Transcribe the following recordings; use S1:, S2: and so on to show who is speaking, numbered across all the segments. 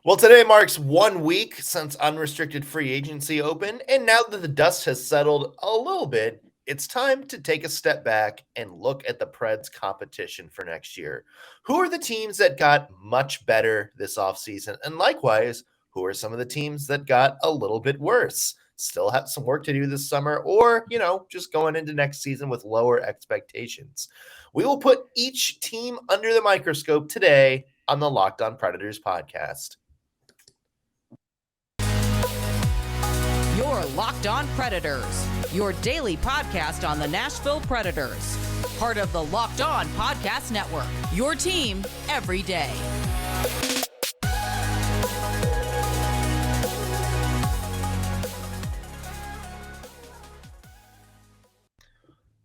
S1: Well, today marks 1 week since unrestricted free agency opened, and now that the dust has settled a little bit, it's time to take a step back and look at the Preds competition for next year. Who are the teams that got much better this offseason? And likewise, who are some of the teams that got a little bit worse? Still have some work to do this summer, or, just going into next season with lower expectations. We will put each team under the microscope today on the Locked On Predators podcast.
S2: Your Locked On Predators, your daily podcast on the Nashville Predators. Part of the Locked On Podcast Network, your team every day.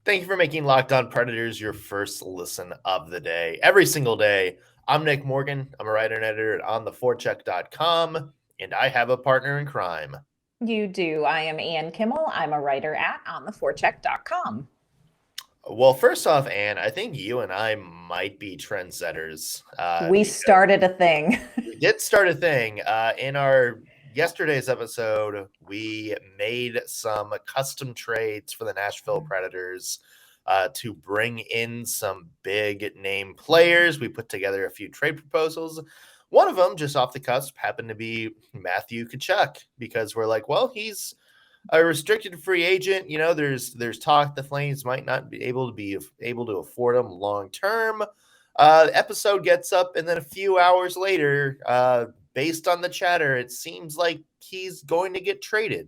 S1: Thank you for making Locked On Predators your first listen of the day. Every single day, I'm Nick Morgan. I'm a writer and editor at ontheforecheck.com, and I have a partner in crime.
S3: You do. I am Ann Kimmel. I'm a writer at ontheforecheck.com.
S1: Well, first off, Ann, I think you and I might be trendsetters.
S3: We started a thing.
S1: We did start a thing. In our yesterday's episode, we made some custom trades for the Nashville Predators to bring in some big name players. We put together a few trade proposals. One of them, just off the cusp, happened to be Matthew Tkachuk, because we're like, well, he's a restricted free agent. There's talk the Flames might not be able to afford him long term. Episode gets up, and then a few hours later, based on the chatter, it seems like he's going to get traded,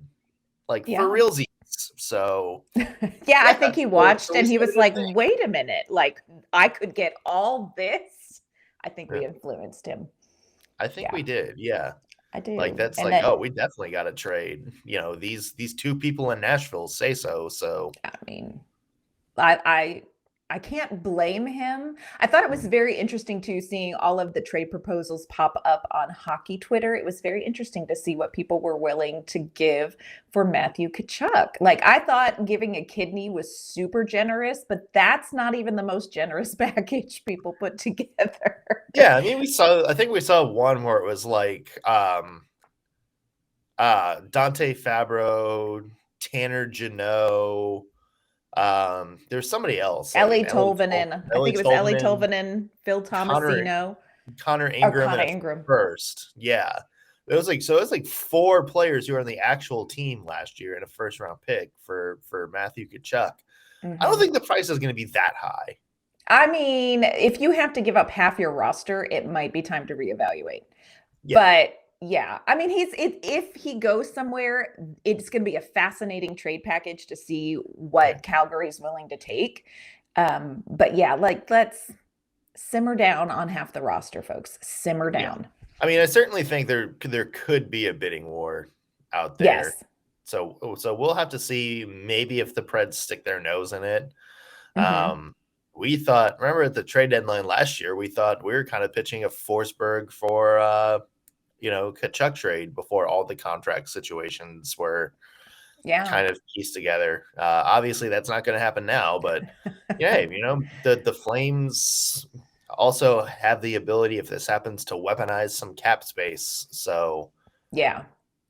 S1: for realsies. So
S3: yeah, I think he watched and he was like, wait a minute, I could get all this. I think we influenced him.
S1: I think we did. Yeah.
S3: I do.
S1: We definitely got to trade. These two people in Nashville say so. So
S3: I mean, I can't blame him. I thought it was very interesting too, seeing all of the trade proposals pop up on hockey Twitter. It was very interesting to see what people were willing to give for Matthew Tkachuk. I thought giving a kidney was super generous, but that's not even the most generous package people put together.
S1: Yeah, I mean, I think we saw one where it was Dante Fabro, Tanner Jeannot. There's somebody else.
S3: Ellie Tolvanen. I think it was Ellie Tolvanen, Phil Tomasino.
S1: Connor Ingram first. Yeah. It was like four players who were on the actual team last year in a first round pick for Matthew Tkachuk. Mm-hmm. I don't think the price is going to be that high.
S3: I mean, if you have to give up half your roster, it might be time to reevaluate. Yeah. But yeah, I mean, if he goes somewhere, it's going to be a fascinating trade package to see what Calgary's willing to take. But yeah, let's simmer down on half the roster, folks. Simmer down.
S1: Yeah. I mean, I certainly think there could be a bidding war out there.
S3: Yes.
S1: So we'll have to see maybe if the Preds stick their nose in it.
S3: Mm-hmm.
S1: We thought, remember at the trade deadline last year, we thought we were kind of pitching a Forsberg for Tkachuk trade before all the contract situations were kind of pieced together. Obviously, that's not going to happen now, but the Flames also have the ability, if this happens, to weaponize some cap space. So
S3: yeah,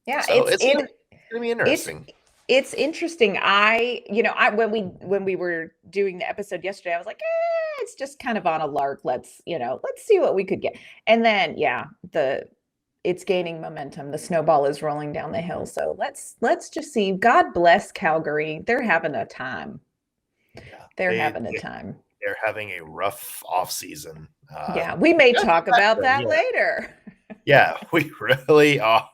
S1: so it's going to be interesting.
S3: It's interesting. When we were doing the episode yesterday, I was like, it's just kind of on a lark. Let's see what we could get. And then, it's gaining momentum. The snowball is rolling down the hill. So let's just see. God bless Calgary. They're having a time.
S1: Yeah,
S3: they're having a time.
S1: They're having a rough offseason.
S3: We may talk about that later.
S1: Yeah, we really are.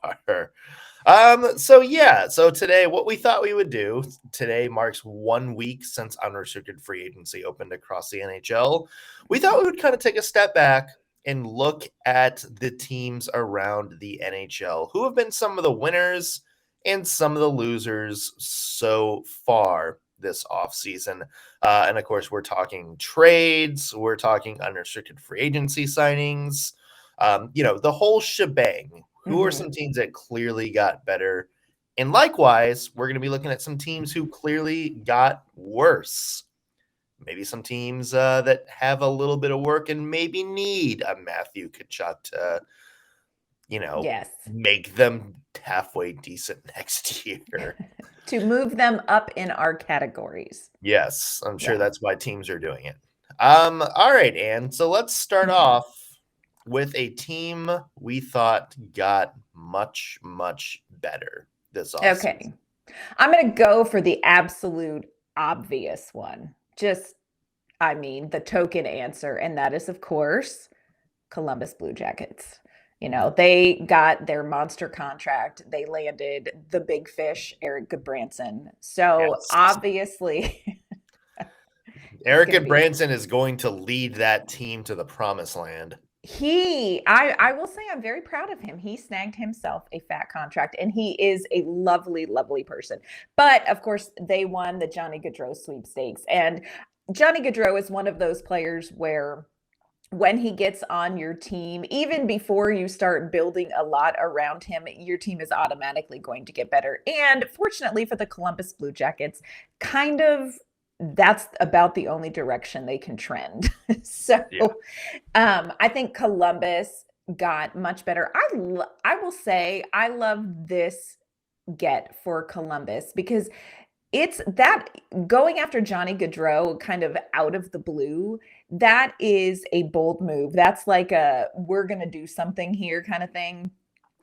S1: So today, what we thought we would do, today marks 1 week since unrestricted free agency opened across the NHL. We thought we would kind of take a step back and look at the teams around the NHL who have been some of the winners and some of the losers so far this offseason. And of course, we're talking trades, we're talking unrestricted free agency signings, the whole shebang. Who are some teams that clearly got better? And likewise, we're going to be looking at some teams who clearly got worse. Maybe some teams that have a little bit of work and maybe need a Matthew Tkachuk
S3: Yes.
S1: make them halfway decent next year.
S3: To move them up in our categories.
S1: Yes, I'm sure
S3: Yeah.
S1: that's why teams are doing it. All right, Ann. So let's start off with a team we thought got much, much better this offseason.
S3: Okay. I'm going to go for the absolute obvious one. The token answer. And that is, of course, Columbus Blue Jackets. They got their monster contract. They landed the big fish, Eric Goodbranson. So
S1: Yes.
S3: obviously,
S1: Eric Goodbranson is going to lead that team to the promised land.
S3: I will say I'm very proud of him. He snagged himself a fat contract, and he is a lovely, lovely person. But of course, they won the Johnny Gaudreau sweepstakes. And Johnny Gaudreau is one of those players where when he gets on your team, even before you start building a lot around him, your team is automatically going to get better. And fortunately for the Columbus Blue Jackets, that's about the only direction they can trend. I think Columbus got much better. I will say I love this get for Columbus because it's that going after Johnny Gaudreau kind of out of the blue, that is a bold move. That's like we're going to do something here kind of thing.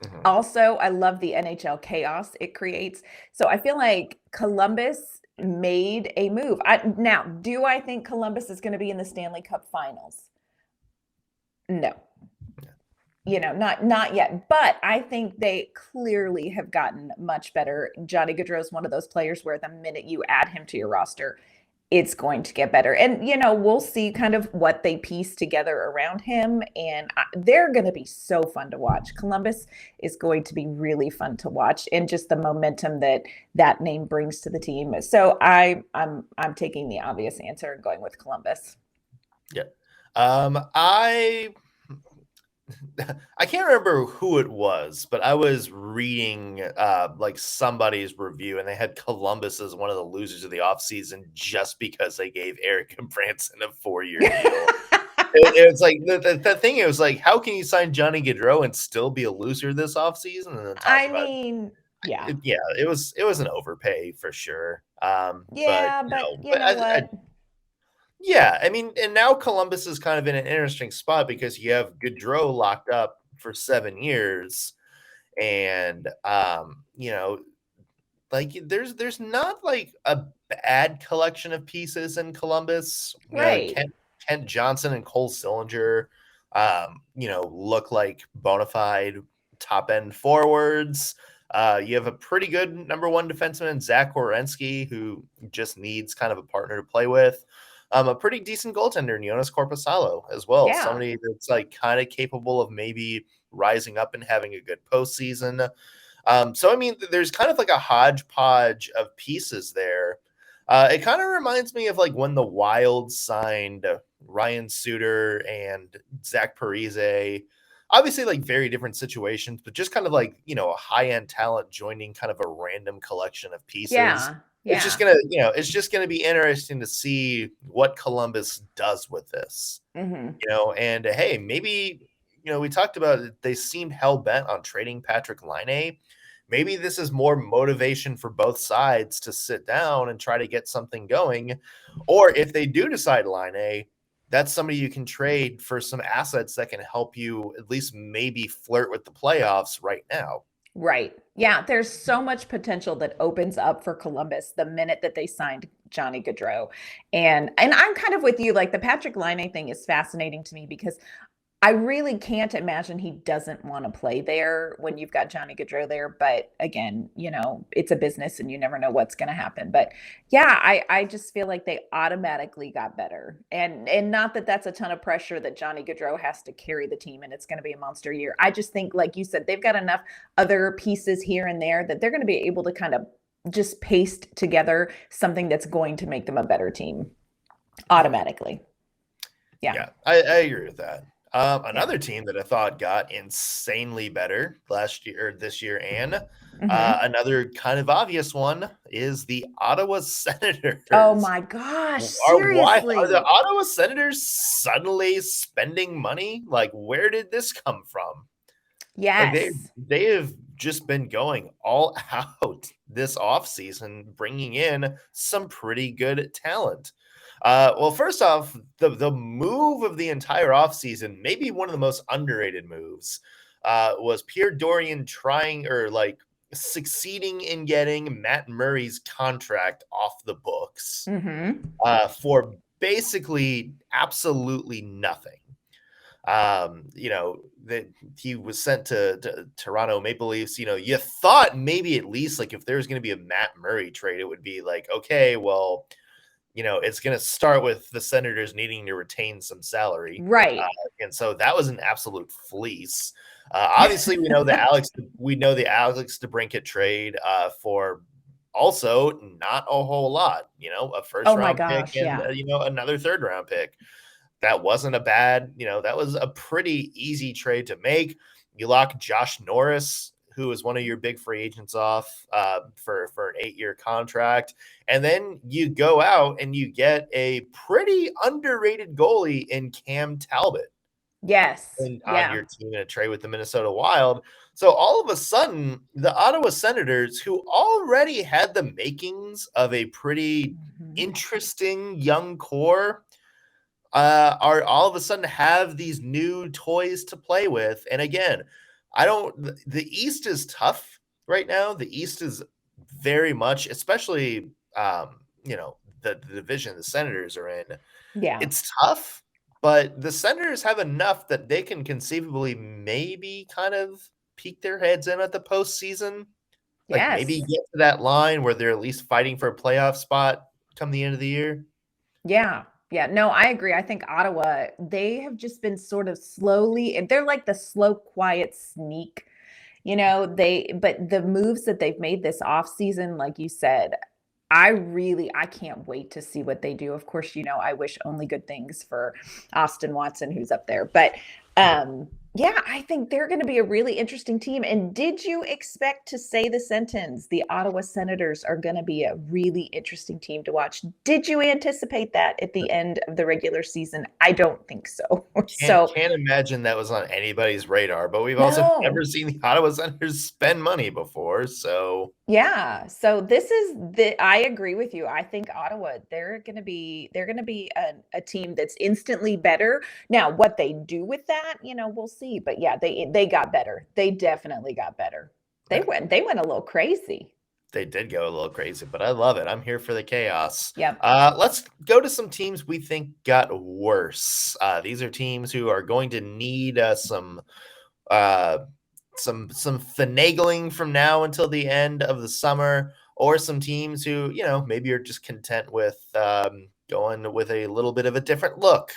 S3: Mm-hmm. Also, I love the NHL chaos it creates. So I feel like Columbus made a move. Now, do I think Columbus is going to be in the Stanley Cup Finals? No. Not yet, but I think they clearly have gotten much better. Johnny Gaudreau is one of those players where the minute you add him to your roster, it's going to get better. And, we'll see kind of what they piece together around him. And they're going to be so fun to watch. Columbus is going to be really fun to watch, and just the momentum that name brings to the team. So I'm taking the obvious answer and going with Columbus.
S1: Yeah. I can't remember who it was, but I was reading like somebody's review, and they had Columbus as one of the losers of the offseason just because they gave Eric Branson a 4-year deal. It's like the thing. It was like, how can you sign Johnny Gaudreau and still be a loser this offseason? And it was an overpay for sure. Yeah, I mean, and now Columbus is kind of in an interesting spot because you have Gaudreau locked up for 7 years, and like there's not like a bad collection of pieces in Columbus.
S3: Right.
S1: Kent Johnson and Cole Sillinger, look like bona fide top end forwards. You have a pretty good number one defenseman, Zach Werenski, who just needs kind of a partner to play with. A pretty decent goaltender in Jonas Korpisalo as well.
S3: Yeah.
S1: Somebody that's like kind of capable of maybe rising up and having a good postseason. So, I mean, there's kind of like a hodgepodge of pieces there. It kind of reminds me of like when the Wild signed Ryan Suter and Zach Parise. Obviously, like very different situations, but just kind of like, a high-end talent joining kind of a random collection of pieces.
S3: Yeah.
S1: It's just gonna be interesting to see what Columbus does with this.
S3: Mm-hmm.
S1: And hey, maybe we talked about it, they seemed hell bent on trading Patrick Laine. Maybe this is more motivation for both sides to sit down and try to get something going. Or if they do decide Laine, that's somebody you can trade for some assets that can help you at least maybe flirt with the playoffs right now.
S3: Right. Yeah, there's so much potential that opens up for Columbus the minute that they signed Johnny Gaudreau. And I'm kind of with you. Like, the Patrick Laine thing is fascinating to me because I really can't imagine he doesn't want to play there when you've got Johnny Gaudreau there. But again, it's a business and you never know what's going to happen. But yeah, I just feel like they automatically got better. And not that that's a ton of pressure that Johnny Gaudreau has to carry the team and it's going to be a monster year. I just think, like you said, they've got enough other pieces here and there that they're going to be able to kind of just paste together something that's going to make them a better team automatically.
S1: Yeah, I agree with that. Another team that I thought got insanely better this year, and another kind of obvious one is the Ottawa Senators.
S3: Oh my gosh, seriously.
S1: Are the Ottawa Senators suddenly spending money? Like, where did this come from? Like
S3: Yes.
S1: they have just been going all out this offseason, bringing in some pretty good talent. Well, first off, the move of the entire offseason, maybe one of the most underrated moves, was Pierre Dorian trying or like succeeding in getting Matt Murray's contract off the books
S3: Mm-hmm.
S1: for basically absolutely nothing. That he was sent to Toronto Maple Leafs. You thought maybe at least like if there's going to be a Matt Murray trade, it would be like, okay, well, it's going to start with the Senators needing to retain some salary.
S3: Right.
S1: And so that was an absolute fleece. Obviously, we know the Alex DeBrincat trade for also not a whole lot. A first
S3: Oh my
S1: round pick
S3: gosh,
S1: and
S3: yeah.
S1: another third round pick. That wasn't a bad, that was a pretty easy trade to make. You lock Josh Norris, who is one of your big free agents, off for an 8-year contract. And then you go out and you get a pretty underrated goalie in Cam Talbot
S3: Yes.
S1: on
S3: Yeah.
S1: your team in a trade with the Minnesota Wild. So all of a sudden, the Ottawa Senators, who already had the makings of a pretty
S3: Mhm.
S1: interesting young core, are all of a sudden have these new toys to play with. And again, the East is tough right now. The East is very much, especially, the division the Senators are in.
S3: Yeah.
S1: It's tough, but the Senators have enough that they can conceivably maybe kind of peek their heads in at the postseason. Like maybe
S3: Yes.
S1: get to that line where they're at least fighting for a playoff spot come the end of the year.
S3: Yeah. Yeah. No, I agree. I think Ottawa, they have just been sort of slowly, they're like the slow, quiet sneak. But the moves that they've made this off season, like you said, I can't wait to see what they do. Of course, I wish only good things for Austin Watson, who's up there. But yeah, I think they're going to be a really interesting team. And did you expect to say the sentence, the Ottawa Senators are going to be a really interesting team to watch? Did you anticipate that at the end of the regular season? I don't think so. So,
S1: Can't imagine that was on anybody's radar, but we've also never
S3: no.
S1: seen the Ottawa Senators spend money before, so
S3: Yeah. So I agree with you. I think Ottawa, they're gonna be a team that's instantly better. Now, what they do with that, we'll see. But yeah, they got better. They definitely got better. They
S1: yeah,
S3: went a little crazy.
S1: they did go a little crazy, but I love it. I'm here for the chaos.
S3: Yep.
S1: Let's go to some teams we think got worse. These are teams who are going to need uh, some finagling from now until the end of the summer, or some teams who maybe are just content with going with a little bit of a different look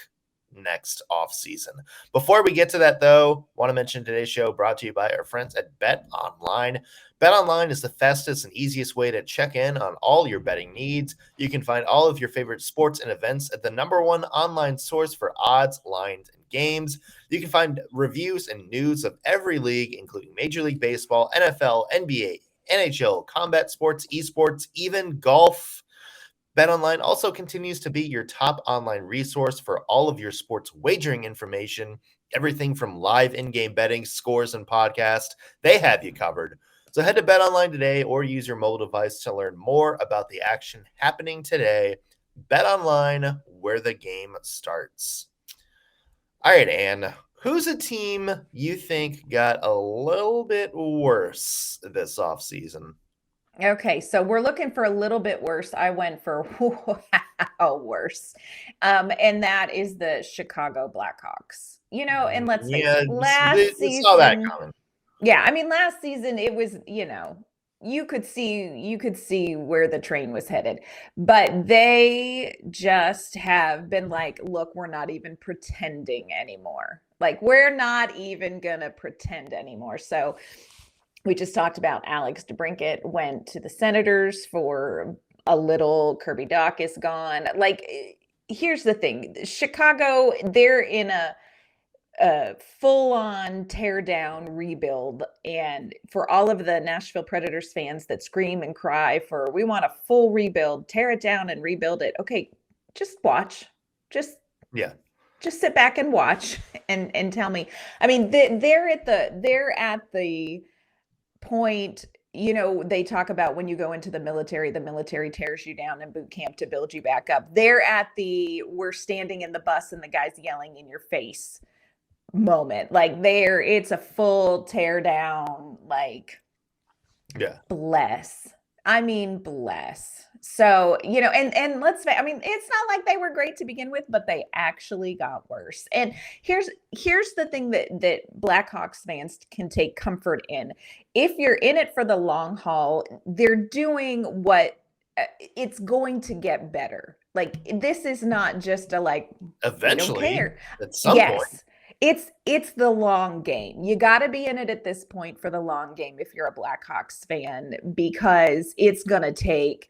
S1: next off season. Before we get to that, though, want to mention today's show brought to you by our friends at Bet Online. Bet Online is the fastest and easiest way to check in on all your betting needs. You can find all of your favorite sports and events at the #1 online source for odds, lines, and games. You can find reviews and news of every league, including Major League Baseball, NFL, NBA, NHL, combat sports, esports, even golf. BetOnline also continues to be your top online resource for all of your sports wagering information, everything from live in-game betting, scores, and podcasts. They have you covered. So head to BetOnline today or use your mobile device to learn more about the action happening today. BetOnline, where the game starts. All right, Ann, who's a team you think got a little bit worse this offseason?
S3: Okay, so we're looking for a little bit worse. I went for wow, worse. And that is the Chicago Blackhawks. And let's face
S1: Yeah,
S3: it, last
S1: saw that
S3: season,
S1: coming.
S3: yeah, I mean, last season it was, you could see where the train was headed. But they just have been like, look, we're not even pretending anymore. Like, we're not even gonna pretend anymore. So we just talked about Alex DeBrincat went to the Senators for a little. Kirby Doc is gone. Like, here's the thing: Chicago, they're in a full-on tear down rebuild, and for all of the Nashville Predators fans that scream and cry for, we want a full rebuild, tear it down and rebuild it. Okay, just watch. Just
S1: Yeah.
S3: Just sit back and watch and tell me. I mean, they're at the point, they talk about when you go into the military tears you down in boot camp to build you back up. They're at we're standing in the bus and the guy's yelling in your face moment. Like it's a full tear down, like,
S1: Yeah.
S3: bless. I mean, bless. So, and I mean, it's not like they were great to begin with, but they actually got worse. And here's the thing that Blackhawks fans can take comfort in. If you're in it for the long haul, they're doing what it's going to get better. Like, this is not just a, like,
S1: Eventually,
S3: we don't care.
S1: at some
S3: Yes.
S1: point.
S3: It's the long game. You got to be in it at this point for the long game if you're a Blackhawks fan, because it's going to take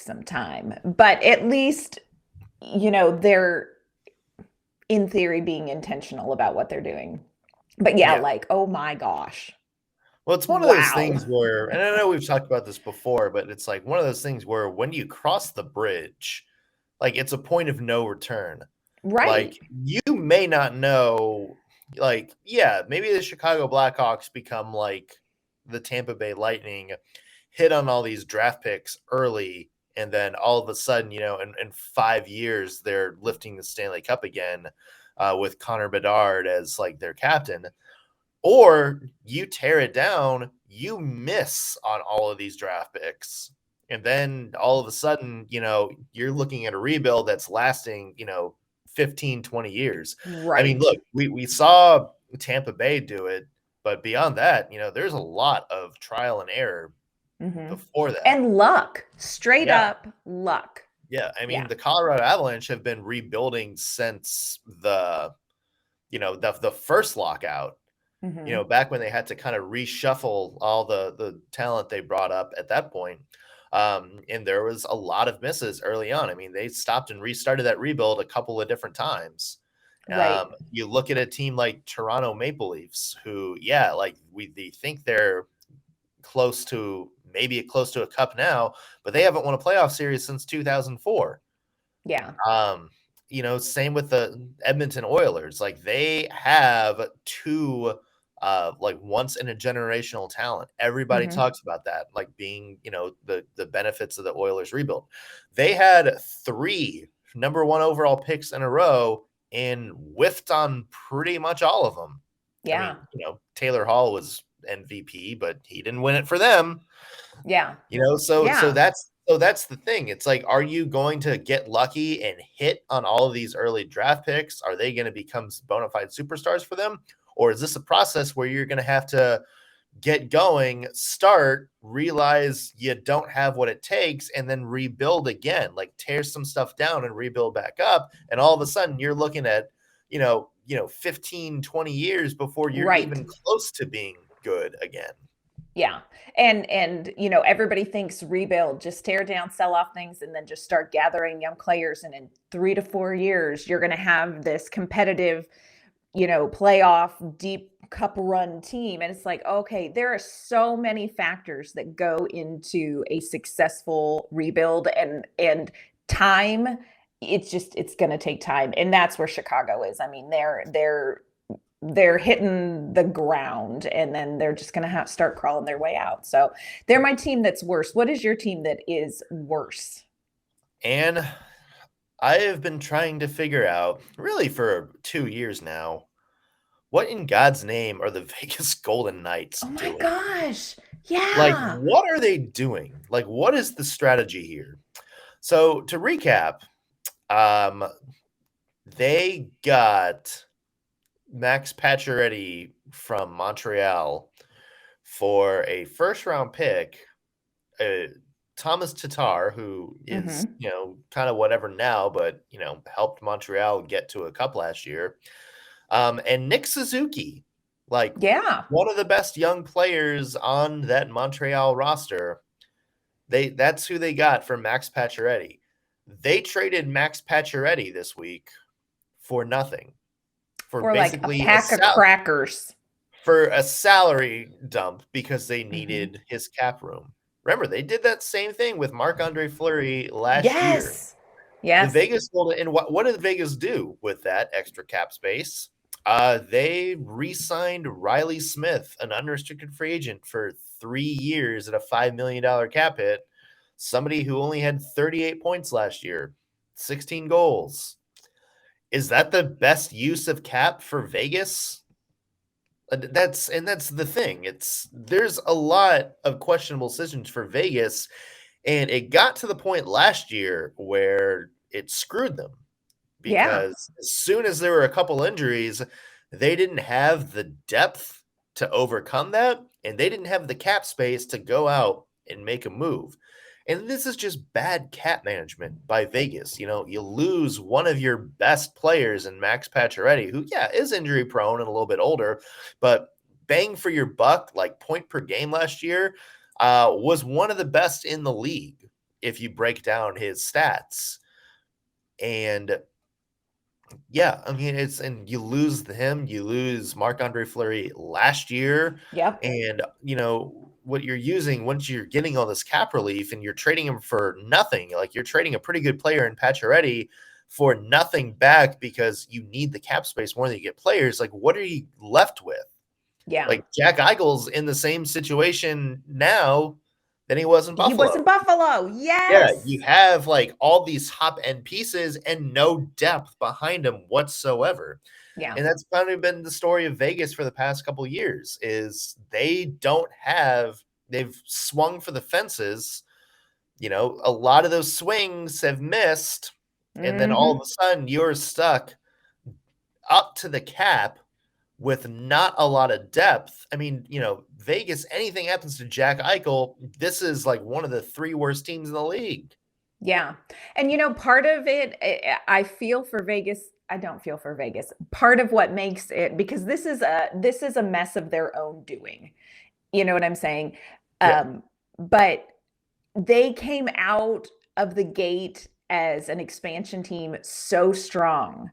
S3: some time. But at least, they're in theory being intentional about what they're doing. But yeah, like, oh my gosh.
S1: Well, it's one of those
S3: Wow.
S1: things where, and I know we've talked about this before, but it's like one of those things where when you cross the bridge, like, it's a point of no return.
S3: Right.
S1: Like, you may not know, like, yeah, maybe the Chicago Blackhawks become like the Tampa Bay Lightning, hit on all these draft picks early, and then all of a sudden, in 5 years, they're lifting the Stanley Cup again with Connor Bedard as like their captain. Or you tear it down, you miss on all of these draft picks. And then all of a sudden, you're looking at a rebuild that's lasting, 15, 20 years.
S3: Right.
S1: I mean, look, we saw Tampa Bay do it, but beyond that, there's a lot of trial and error before that.
S3: And luck, straight up luck.
S1: Yeah. I mean, the Colorado Avalanche have been rebuilding since the first lockout. Back when they had to kind of reshuffle all the talent they brought up at that point. And there was a lot of misses early on. I mean, they stopped and restarted that rebuild a couple of different times.
S3: Right.
S1: You look at a team like Toronto Maple Leafs, who, they think they're close to a cup now, but they haven't won a playoff series since 2004.
S3: Yeah.
S1: Same with the Edmonton Oilers. Like, they have two once in a generational talent. Everybody talks about that, like, being, the benefits of the Oilers rebuild. They had 3 number 1 overall picks in a row and whiffed on pretty much all of them.
S3: Yeah.
S1: I mean, Taylor Hall was MVP, but he didn't win it for them.
S3: Yeah.
S1: So that's the thing. It's like, are you going to get lucky and hit on all of these early draft picks? Are they going to become bona fide superstars for them? Or is this a process where you're going to have to get going, start, realize you don't have what it takes, and then rebuild again, like tear some stuff down and rebuild back up? And all of a sudden you're looking at, 15, 20 years before you're even close to being good again.
S3: Yeah. And everybody thinks rebuild, just tear down, sell off things, and then just start gathering young players. And in 3 to 4 years, you're going to have this competitive, playoff deep cup run team. And it's like, okay, there are so many factors that go into a successful rebuild, and time. It's going to take time. And that's where Chicago is. I mean, they're hitting the ground, and then they're just going to start crawling their way out. So they're my team that's worse. What is your team that is worse?
S1: And I have been trying to figure out, really for 2 years now, what in God's name are the Vegas Golden Knights doing?
S3: Oh my gosh. Yeah.
S1: Like, what are they doing? Like, what is the strategy here? So to recap, they got Max Pacioretty from Montreal for a first-round pick, Thomas Tatar, who is, kind of whatever now, but, helped Montreal get to a cup last year, and Nick Suzuki, one of the best young players on that Montreal roster. That's who they got for Max Pacioretty. They traded Max Pacioretty this week for nothing. For basically
S3: like a pack of crackers.
S1: For a salary dump because they needed his cap room. Remember, they did that same thing with Marc-Andre Fleury last year. The
S3: Yes.
S1: Vegas and what did Vegas do with that extra cap space? They re-signed Riley Smith, an unrestricted free agent, for 3 years at a $5 million cap hit. Somebody who only had 38 points last year, 16 goals. Is that the best use of cap for Vegas? That's the thing. There's a lot of questionable decisions for Vegas, and it got to the point last year where it screwed them
S3: Yeah.
S1: because as soon as there were a couple injuries, they didn't have the depth to overcome that, and they didn't have the cap space to go out and make a move. And this is just bad cap management by Vegas. You lose one of your best players in Max Pacioretty, who, is injury prone and a little bit older, but bang for your buck, like point per game last year, was one of the best in the league if you break down his stats. And and you lose him, you lose Marc-Andre Fleury last year.
S3: Yep.
S1: And, what you're using once you're getting all this cap relief and you're trading him for nothing, like you're trading a pretty good player in Pacioretty for nothing back because you need the cap space more than you get players. Like, what are you left with?
S3: Yeah.
S1: Like Jack Eichel's in the same situation now than he was in Buffalo.
S3: He was in Buffalo. Yes.
S1: Yeah, you have like all these top end pieces and no depth behind them whatsoever.
S3: Yeah.
S1: And that's kind of been the story of Vegas for the past couple of years is they've swung for the fences. A lot of those swings have missed. And then all of a sudden you're stuck up to the cap with not a lot of depth. I mean, Vegas, anything happens to Jack Eichel, this is like one of the 3 worst teams in the league.
S3: Yeah. And, part of it, I feel for Vegas. I don't feel for Vegas. Part of what makes it, because this is a mess of their own doing. You know what I'm saying?
S1: Yeah.
S3: But they came out of the gate as an expansion team so strong.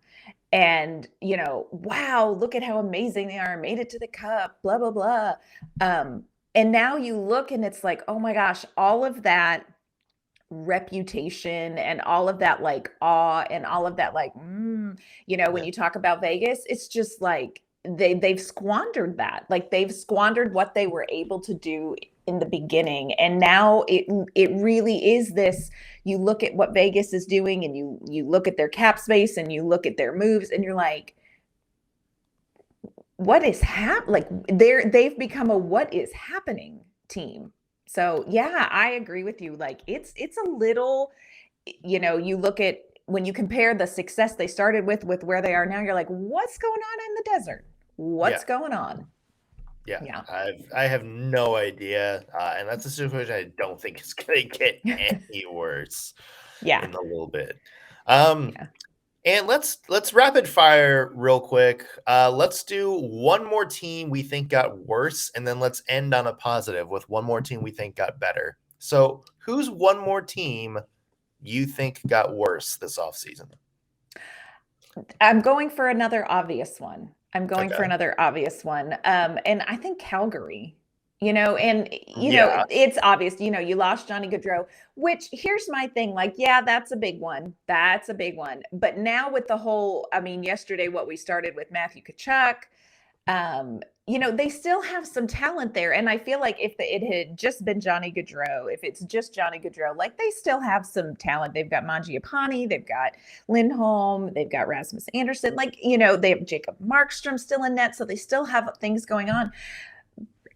S3: And, wow, look at how amazing they are. Made it to the cup, blah, blah, blah. And now you look and it's like, oh my gosh, all of that reputation and all of that like awe and all of that like, when you talk about Vegas, it's just like they've squandered that. Like they've squandered what they were able to do in the beginning. And now it really is this, you look at what Vegas is doing and you look at their cap space and you look at their moves and you're like, what is happening? Like they've become a what is happening team. So yeah, I agree with you. Like it's a little, you look at when you compare the success they started with where they are now, you're like, what's going on in the desert? What's going on?
S1: Yeah. I have no idea. And that's a situation I don't think is going to get any worse in a little bit. And let's rapid fire real quick. Let's do one more team we think got worse, and then let's end on a positive with one more team we think got better. So who's one more team you think got worse this offseason?
S3: I'm going for another obvious one. And I think Calgary, it's obvious, you lost Johnny Gaudreau, which here's my thing. Like, yeah, that's a big one. But now with the whole, yesterday, what we started with Matthew Tkachuk, they still have some talent there. And I feel like if it had just been Johnny Gaudreau, like they still have some talent. They've got Mangiapane, they've got Lindholm, they've got Rasmus Anderson, like, they have Jacob Markstrom still in net. So they still have things going on.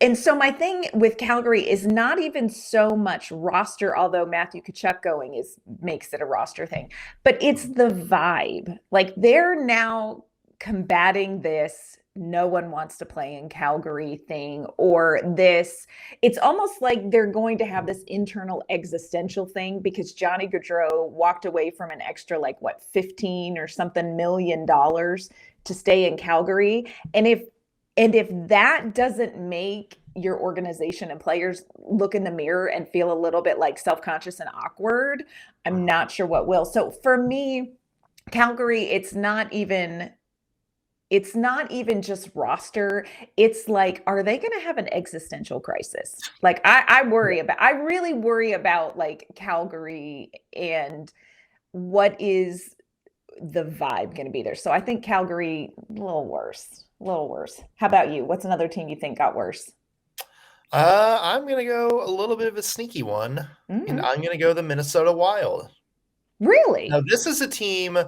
S3: And so my thing with Calgary is not even so much roster, although Matthew Tkachuk going makes it a roster thing, but it's the vibe. Like they're now combating this no one wants to play in Calgary thing, or this, it's almost like they're going to have this internal existential thing because Johnny Gaudreau walked away from an extra, like what, 15 or something $million to stay in Calgary. And if that doesn't make your organization and players look in the mirror and feel a little bit like self-conscious and awkward, I'm not sure what will. So for me, Calgary, it's not even just roster. It's like, are they going to have an existential crisis? Like I really worry about like Calgary and what is the vibe going to be there? So I think Calgary, a little worse, a little worse. How about you? What's another team you think got worse?
S1: I'm gonna go a little bit of a sneaky one, and I'm gonna go the Minnesota Wild.
S3: Really?
S1: Now, this is a team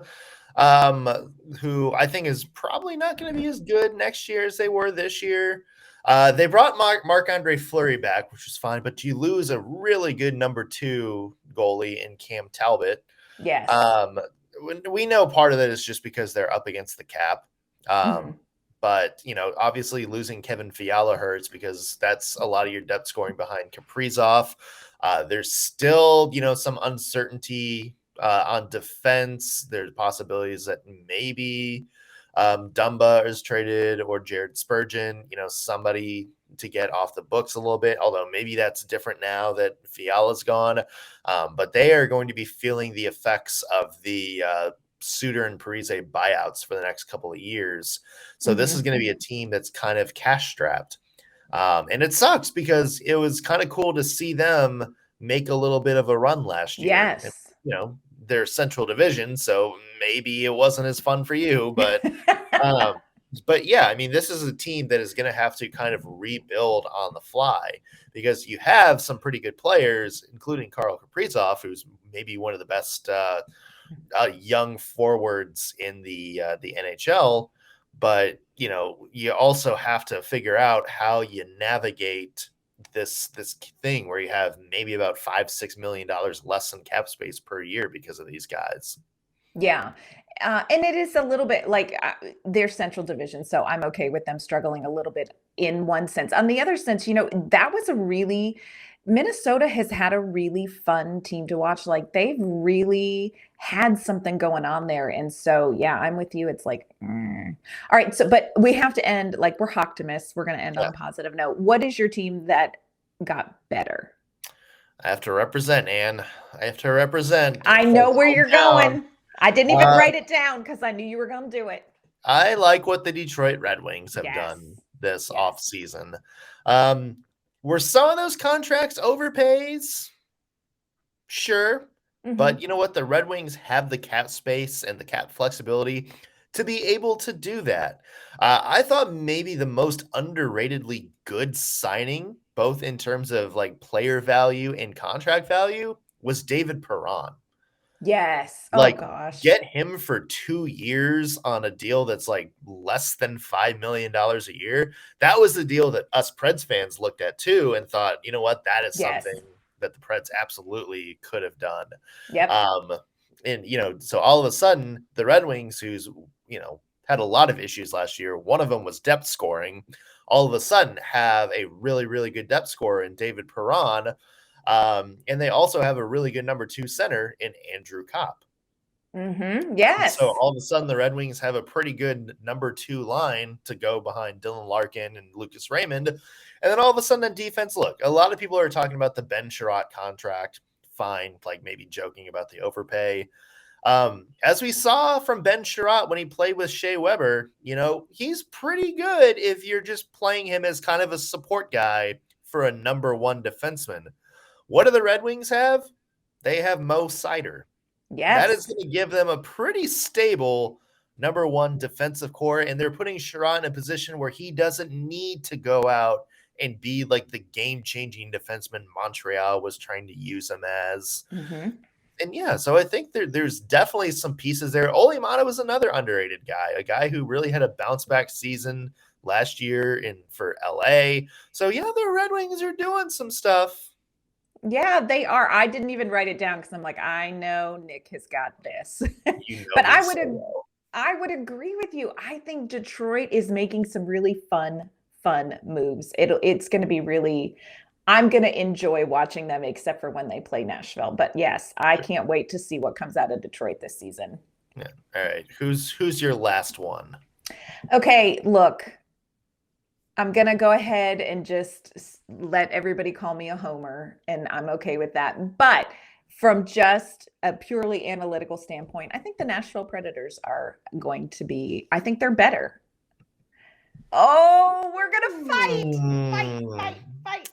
S1: who I think is probably not going to be as good next year as they were this year. They brought Marc-Andre Fleury back, which was fine, but you lose a really good number 2 goalie in Cam Talbot.
S3: Yes.
S1: We know part of that is just because they're up against the cap. But, obviously losing Kevin Fiala hurts because that's a lot of your depth scoring behind Kaprizov. There's still, some uncertainty on defense. There's possibilities that maybe Dumba is traded or Jared Spurgeon, somebody to get off the books a little bit, although maybe that's different now that Fiala's gone. But they are going to be feeling the effects of the Suter and Parise buyouts for the next couple of years. So this is going to be a team that's kind of cash strapped. And it sucks because it was kind of cool to see them make a little bit of a run last year.
S3: Yes.
S1: And, their central division, so maybe it wasn't as fun for you, but yeah, I mean, this is a team that is going to have to kind of rebuild on the fly because you have some pretty good players, including Karl Kaprizov, who's maybe one of the best young forwards in the NHL. But, you also have to figure out how you navigate this thing where you have maybe about $5-6 million less in cap space per year because of these guys.
S3: Yeah. And it is a little bit like their central division. So I'm okay with them struggling a little bit in one sense. On the other sense, that was Minnesota has had a really fun team to watch. Like they've really had something going on there. And so, yeah, I'm with you. It's like, all right. So, but we have to end, like we're optimists. We're going to end on a positive note. What is your team that got better?
S1: I have to represent, Ann. I have to represent.
S3: I know where you're going. I didn't even write it down because I knew you were going to do it.
S1: I like what the Detroit Red Wings have done this offseason. Were some of those contracts overpays? Sure. But you know what? The Red Wings have the cap space and the cap flexibility to be able to do that. I thought maybe the most underratedly good signing, both in terms of like player value and contract value, was David Perron.
S3: Yes.
S1: Like,
S3: oh gosh.
S1: Get him for 2 years on a deal that's like less than $5 million a year. That was the deal that us Preds fans looked at too and thought, you know what, that is something that the Preds absolutely could have done.
S3: Yep.
S1: And so all of a sudden, the Red Wings, who's had a lot of issues last year, one of them was depth scoring, all of a sudden have a really, really good depth scorer in David Perron. And they also have a really good number 2 center in Andrew Kopp.
S3: Yes.
S1: So all of a sudden, the Red Wings have a pretty good number 2 line to go behind Dylan Larkin and Lucas Raymond. And then all of a sudden, on defense, look, a lot of people are talking about the Ben Sherratt contract. Fine, like maybe joking about the overpay. As we saw from Ben Sherratt when he played with Shea Weber, he's pretty good if you're just playing him as kind of a support guy for a number 1 defenseman. What do the Red Wings have? They have Mo Seider.
S3: Yes.
S1: That is going to give them a pretty stable number 1 defensive core, and they're putting Sherratt in a position where he doesn't need to go out and be like the game-changing defenseman Montreal was trying to him as. And so I think there's definitely some pieces there. Ole Mata was another underrated guy, a guy who really had a bounce-back season last year for LA. So, the Red Wings are doing some stuff.
S3: Yeah, they are. I didn't even write it down because I'm like, I know Nick has got this. But I would agree with you. I think Detroit is making some really fun moves. It's going to be really, I'm going to enjoy watching them except for when they play Nashville. But yes, I can't wait to see what comes out of Detroit this season.
S1: Yeah. All right. Who's your last one?
S3: Okay, look. I'm going to go ahead and just let everybody call me a homer, and I'm okay with that. But from just a purely analytical standpoint, I think the Nashville Predators are going to be, I think they're better. Oh, we're going to fight.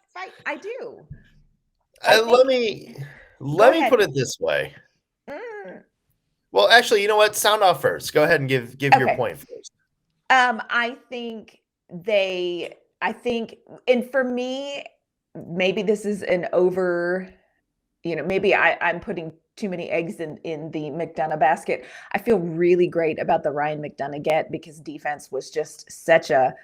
S3: I do.
S1: Let me put it this way. Well, actually, you know what? Sound off first. Go ahead and give your
S3: Okay.
S1: point first.
S3: I think and for me, maybe this is an over, maybe I'm putting too many eggs in the McDonough basket. I feel really great about the Ryan McDonough get because defense was just such a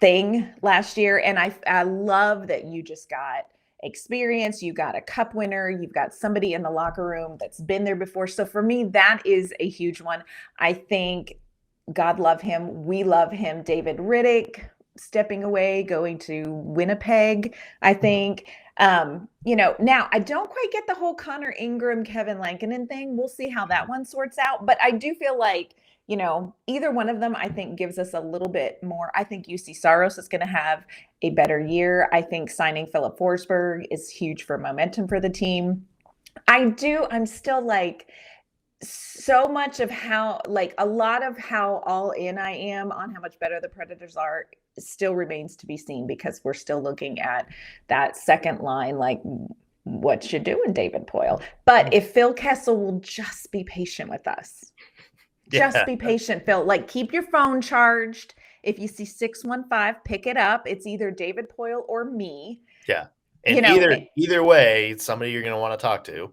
S3: thing last year. And I love that you just got experience. You got a cup winner. You've got somebody in the locker room that's been there before. So for me, that is a huge one. I think God love him. We love him. David Riddick stepping away, going to Winnipeg. I think, now I don't quite get the whole Connor Ingram, Kevin Lankinen thing. We'll see how that one sorts out. But I do feel like, either one of them, I think, gives us a little bit more. I think UC Saros is going to have a better year. I think signing Philip Forsberg is huge for momentum for the team. I'm still like, so much of how, like, a lot of how all in I am on how much better the Predators are still remains to be seen because we're still looking at that second line, like, what you doing, David Poile? But if Phil Kessel will just be patient with us. Just be patient, Phil. Like, keep your phone charged. If you see 615, pick it up. It's either David Poile or me.
S1: Yeah. And either way, it's somebody you're going to want to talk to.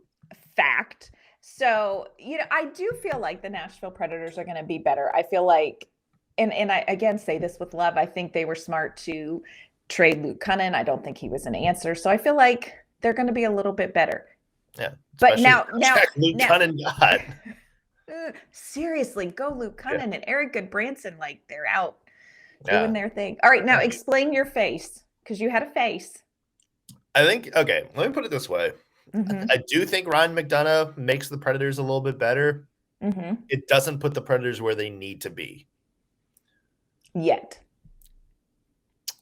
S3: Fact. So, I do feel like the Nashville Predators are going to be better. I feel like, and I again say this with love, I think they were smart to trade Luke Cunnin. I don't think he was an answer. So I feel like they're going to be a little bit better.
S1: Yeah.
S3: But now
S1: Luke Cunnin got.
S3: Seriously, go Luke Cunnin and Eric Goodbranson, like, they're out doing their thing. All right, now explain your face, because you had a face.
S1: I think, okay, let me put it this way.
S3: Mm-hmm.
S1: I do think Ryan McDonough makes the Predators a little bit better.
S3: Mm-hmm.
S1: It doesn't put the Predators where they need to be.
S3: Yet.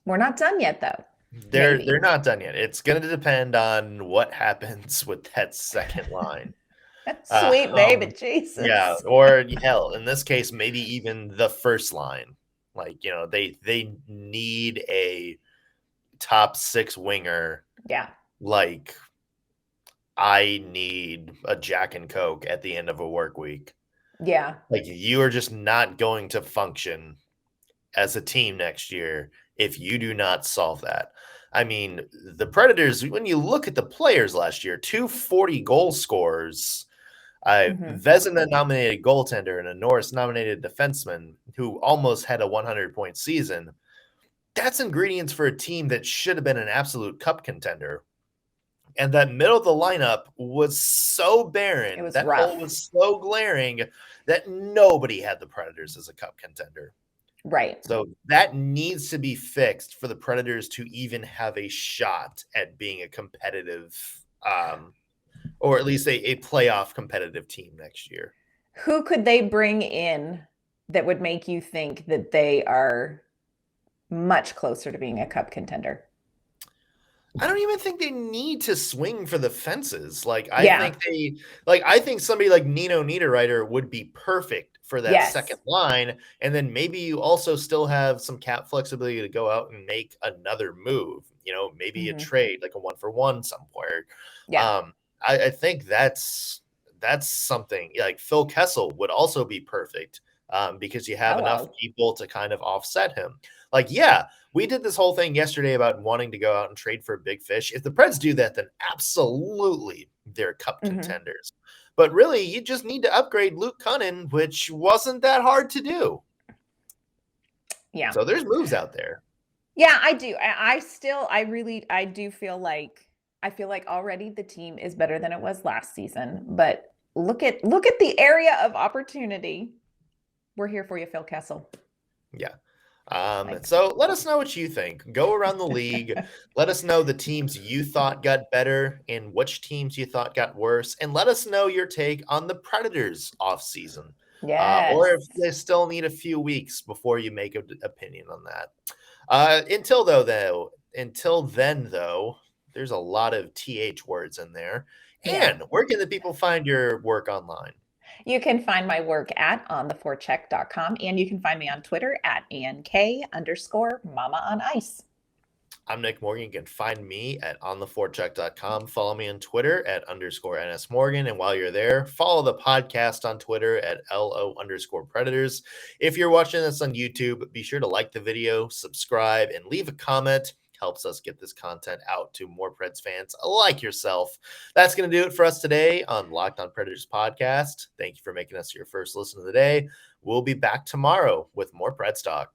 S3: We're not done yet, though.
S1: They're not done yet. It's going to depend on what happens with that second line.
S3: Sweet baby Jesus.
S1: Yeah, or hell, in this case, maybe even the first line. Like, they need a top 6 winger.
S3: Yeah.
S1: Like, I need a Jack and Coke at the end of a work week.
S3: Yeah.
S1: Like, you are just not going to function as a team next year if you do not solve that. I mean, the Predators, when you look at the players last year, 2 40-goal scorers, Vezina-nominated goaltender and a Norris-nominated defenseman who almost had a 100-point season. That's ingredients for a team that should have been an absolute cup contender. And that middle of the lineup was so barren.
S3: It was
S1: that
S3: rough.
S1: hole was so glaring that nobody had the Predators as a cup contender.
S3: Right.
S1: So that needs to be fixed for the Predators to even have a shot at being a competitive or at least a playoff competitive team next year.
S3: Who could they bring in that would make you think that they are much closer to being a cup contender?
S1: I don't even think they need to swing for the fences. Like, I think somebody like Nino Niederreiter would be perfect for that second line. And then maybe you also still have some cap flexibility to go out and make another move, maybe a trade, like a 1-for-1 somewhere.
S3: Yeah.
S1: I think that's something like Phil Kessel would also be perfect because you have enough people to kind of offset him. Like, we did this whole thing yesterday about wanting to go out and trade for big fish. If the Preds do that, then absolutely they're cup contenders. But really, you just need to upgrade Luke Cunnin, which wasn't that hard to do.
S3: Yeah.
S1: So there's moves out there.
S3: Yeah, I do. I do feel like already the team is better than it was last season. But look at the area of opportunity. We're here for you, Phil Kessel.
S1: Yeah. So let us know what you think. Go around the league. Let us know the teams you thought got better and which teams you thought got worse. And let us know your take on the Predators offseason.
S3: Yes.
S1: Or if they still need a few weeks before you make an opinion on that. Until then, though, there's a lot of TH words in there. And where can the people find your work online?
S3: You can find my work at ontheforecheck.com, and you can find me on Twitter at ANK_Mama on Ice.
S1: I'm Nick Morgan. You can find me at ontheforecheck.com. Follow me on Twitter at _NSMorgan. And while you're there, follow the podcast on Twitter at LO_Predators. If you're watching this on YouTube, be sure to like the video, subscribe, and leave a comment. Helps us get this content out to more Preds fans like yourself. That's going to do it for us today on Locked On Predators podcast. Thank you for making us your first listen of the day. We'll be back tomorrow with more Preds talk.